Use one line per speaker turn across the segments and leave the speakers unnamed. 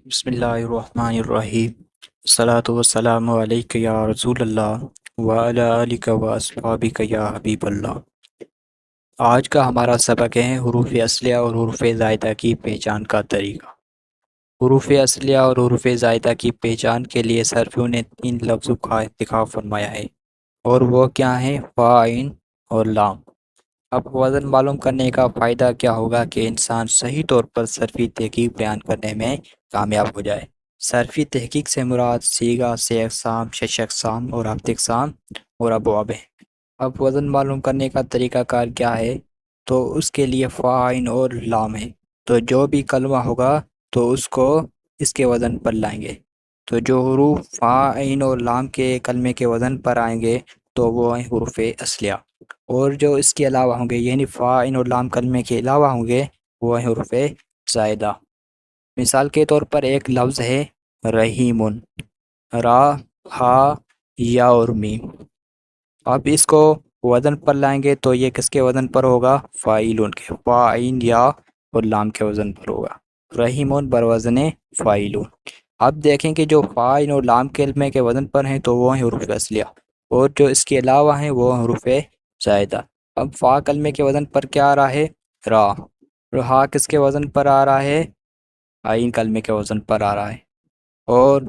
بسم اللہ الرحمن الرحیم الصلاۃ والسلام علیک یا رسول اللہ وعلی آلک و اصحابک یا حبیب اللہ۔ آج کا ہمارا سبق ہے حروف اصلیہ اور حروف زائدہ کی پہچان کا طریقہ۔ حروف اصلیہ اور حروف زائدہ کی پہچان کے لیے صرفیوں نے 3 لفظوں کا انتخاب فرمایا ہے، اور وہ کیا ہیں؟ فا، عین اور لام۔ اب وزن معلوم کرنے کا فائدہ کیا ہوگا کہ انسان صحیح طور پر صرفی تحقیق بیان کرنے میں کامیاب ہو جائے۔ صرفی تحقیق سے مراد صیغہ سے اقسام، شش اقسام اور ہفت اقسام اور ابواب ہیں۔ اب وزن معلوم کرنے کا طریقہ کار کیا ہے؟ تو اس کے لیے فا، عین اور لام ہے، تو جو بھی کلمہ ہوگا تو اس کو اس کے وزن پر لائیں گے۔ تو جو حروف فا، عین اور لام کے کلمے کے وزن پر آئیں گے تو وہ ہیں حروف اصلیہ، اور جو اس کے علاوہ ہوں گے یعنی فا، عین اور لام کلمے کے علاوہ ہوں گے وہ ہیں حروف زائدہ۔ مثال کے طور پر ایک لفظ ہے رحیم، را، ہا، یا اور میم۔ اب اس کو وزن پر لائیں گے تو یہ کس کے وزن پر ہوگا؟ فاعلون کے، فا، عین، یا اور لام کے وزن پر ہوگا۔ رحیمون بروزن فاعلون۔ اب دیکھیں کہ جو فا، عین اور لام کلمے کے وزن پر ہیں تو وہ ہیں حروف اصلیہ، اور جو اس کے علاوہ ہیں وہ حروف زائدہ۔ اب فا کلمے کے وزن پر کیا آ رہا ہے؟ را۔ ہا کس کے وزن پر آ رہا ہے؟ عین کلمے کے وزن پر آ رہا ہے۔ اور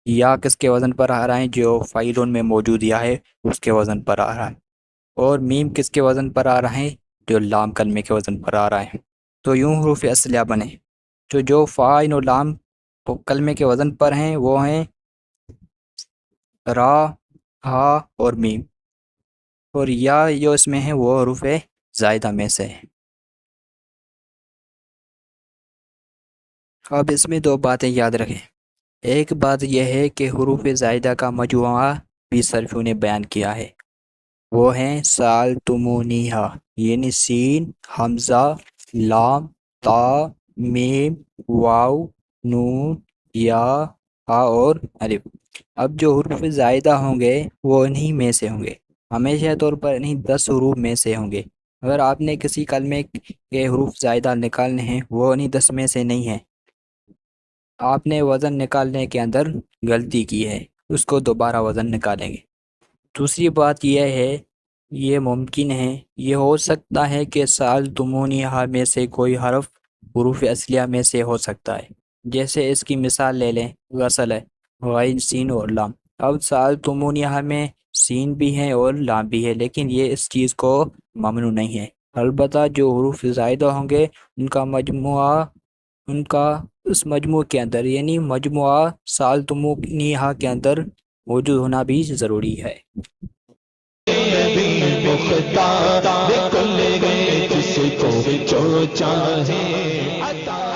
یا کس کے وزن پر آ رہا ہے؟ جو فاعلون میں موجود یا ہے اس کے وزن پر آ رہا ہے۔ اور میم کس کے وزن پر آ رہا ہے؟ جو لام کلمے کے وزن پر آ رہا ہے۔ تو یوں حروف اصلیہ بنے جو فا، عین اور لام کلمے کے وزن پر ہیں وہ ہیں را، ہا اور میم، اور یا جو اس میں ہیں وہ حروف زائدہ میں سے ہیں۔ اب اس میں 2 باتیں یاد رکھیں۔ ایک بات یہ ہے کہ حروف زائدہ کا مجموعہ بھی صرفیوں نے بیان کیا ہے، وہ ہیں سألتمونیہا، یعنی سین، حمزہ، لام، تا، میم، واو، نون، یا، ہا اور الف۔ اب جو حروف زائدہ ہوں گے وہ انہی میں سے ہوں گے، ہمیشہ طور پر انہی 10 حروف میں سے ہوں گے۔ اگر آپ نے کسی کلمے کے حروف زائدہ نکالنے ہیں وہ انہی 10 میں سے نہیں ہیں، آپ نے وزن نکالنے کے اندر غلطی کی ہے، اس کو دوبارہ وزن نکالیں گے۔ دوسری بات یہ ہے، یہ ممکن ہے، یہ ہو سکتا ہے کہ سألتمونیہا میں سے کوئی حرف حروف اصلیہ میں سے ہو سکتا ہے، جیسے اس کی مثال لے لیں غسل ہے، غین، سین اور لام۔ اب سألتمونیہا میں سین بھی ہے اور لام بھی ہے، لیکن یہ اس چیز کو ممنوع نہیں ہے۔ البتہ جو حروف زائدہ ہوں گے ان کا اس مجموع کے اندر یعنی مجموعہ سألتمونیہا کے اندر موجود ہونا بھی ضروری ہے۔
مختار کل گئے جس کو جو چاہے عطا